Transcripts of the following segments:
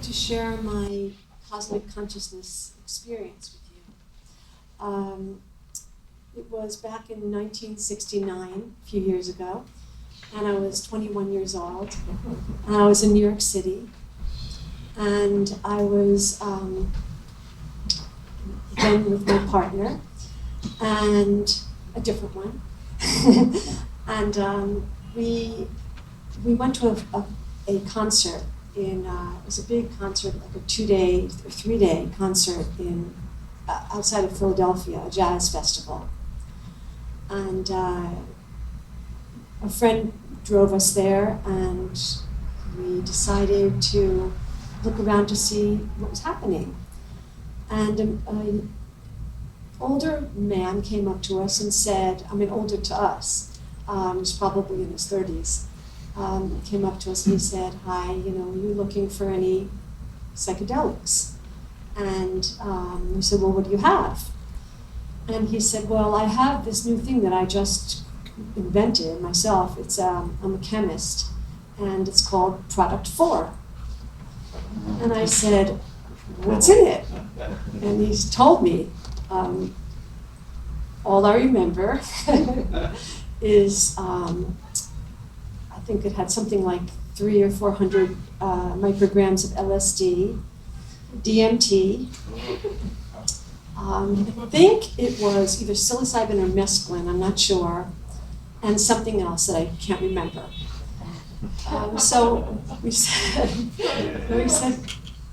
like to share my cosmic consciousness experience with you. It was back in 1969, a few years ago, and I was 21 years old, and I was in New York City, and I was then with my partner, and a different one, and we went to a concert in, it was a big concert, like a 2-day or 3-day concert in outside of Philadelphia, a jazz festival. And a friend drove us there, and we decided to look around to see what was happening. And an older man came up to us and said, older to us, he was probably in his 30s, came up to us and he said, "Hi, are you looking for any psychedelics?" And we said, "Well, what do you have?" And he said, "Well, I have this new thing that I just invented myself. It's I'm a chemist, and it's called Product 4." And I said, "What's in it?" And he told me. All I remember is I think it had something like 300 or 400 micrograms of LSD, DMT. I think it was either psilocybin or mescaline, I'm not sure, and something else that I can't remember. So we said,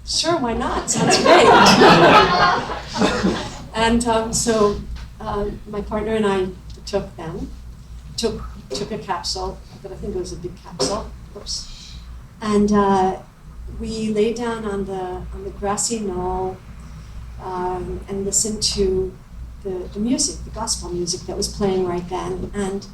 "Sure, why not? Sounds great." And so my partner and I took a capsule, but I think it was a big capsule. Oops. And we lay down on the grassy knoll and listened to the music, the gospel music that was playing right then. And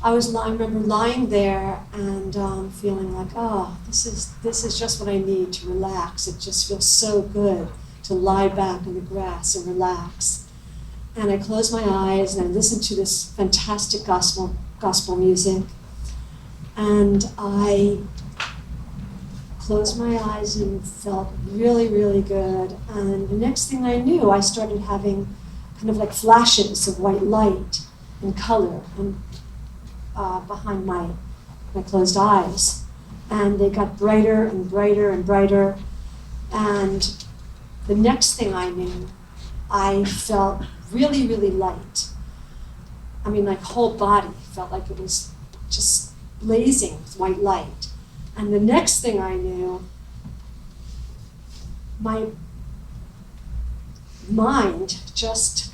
I remember lying there and feeling like, oh, this is just what I need to relax. It just feels so good to lie back in the grass and relax. And I closed my eyes and I listened to this fantastic gospel music. And I closed my eyes and felt really, really good. And the next thing I knew, I started having kind of like flashes of white light and color and behind my closed eyes. And they got brighter and brighter and brighter. And the next thing I knew, I felt really, really light. My whole body felt like it was just blazing with white light. And the next thing I knew, my mind just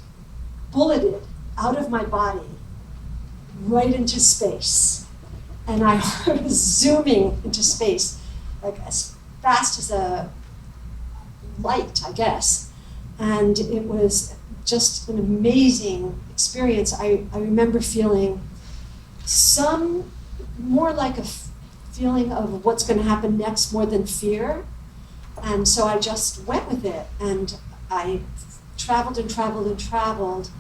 bulleted out of my body right into space. And I was zooming into space, like as fast as a light, I guess. And it was just an amazing experience. I remember feeling more like a feeling of what's going to happen next more than fear. And so I just went with it. And I traveled and traveled and traveled,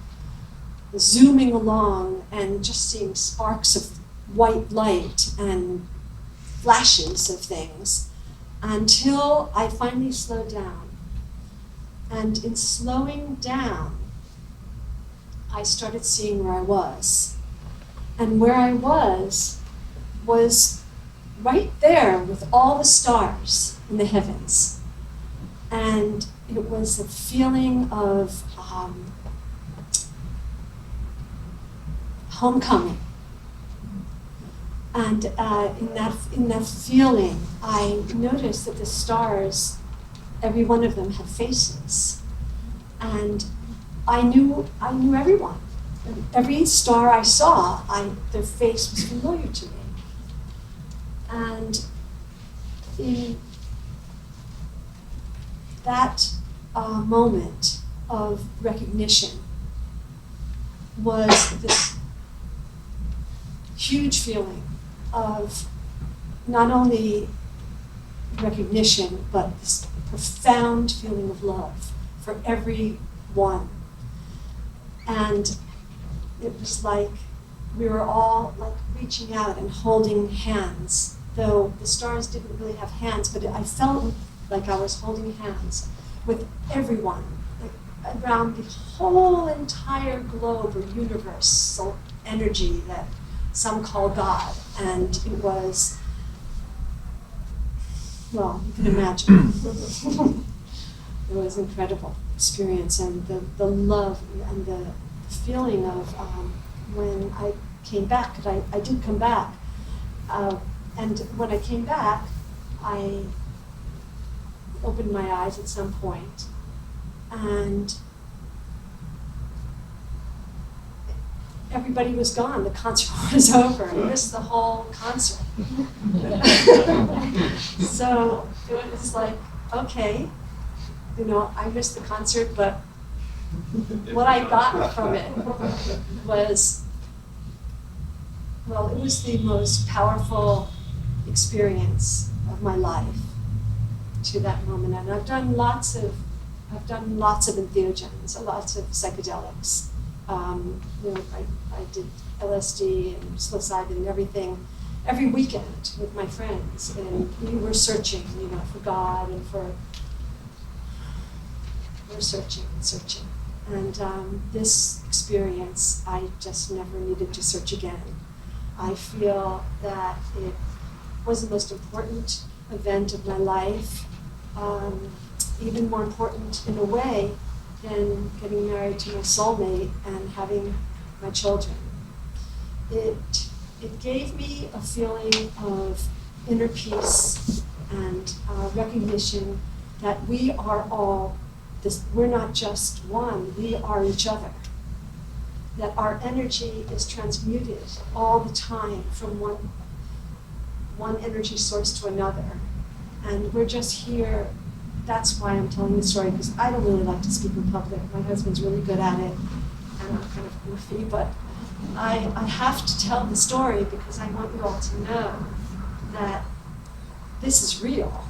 zooming along and just seeing sparks of white light and flashes of things until I finally slowed down. And in slowing down, I started seeing where I was. And where I was right there with all the stars in the heavens. And it was a feeling of homecoming. And in that feeling, I noticed that the stars, every one of them had faces. And I knew everyone. Every star I saw, their face was familiar to me. And in that moment of recognition was this huge feeling of not only recognition, but this profound feeling of love for everyone. And it was like we were all like reaching out and holding hands, though the stars didn't really have hands, but I felt like I was holding hands with everyone, like around the whole entire globe or universal energy that some call God. And it was, well, you can imagine. It was an incredible experience, and the love and the feeling of when I came back, because I did come back, and when I came back, I opened my eyes at some point, and everybody was gone. The concert was over. I missed the whole concert. So it was like, okay, you know, I missed the concert, but what I got from it was, well, it was the most powerful experience of my life to that moment. And I've done lots of entheogens, lots of psychedelics. You know, I did LSD and psilocybin and everything every weekend with my friends, and we were searching, you know, for God and we're searching and searching. And this experience, I just never needed to search again. I feel that it was the most important event of my life, even more important in a way than getting married to my soulmate and having my children. It gave me a feeling of inner peace and recognition that we are all this. We're not just one, we are each other. That our energy is transmuted all the time from one energy source to another. And we're just here. That's why I'm telling the story, because I don't really like to speak in public. My husband's really good at it, and I'm kind of goofy, but I have to tell the story because I want you all to know that this is real.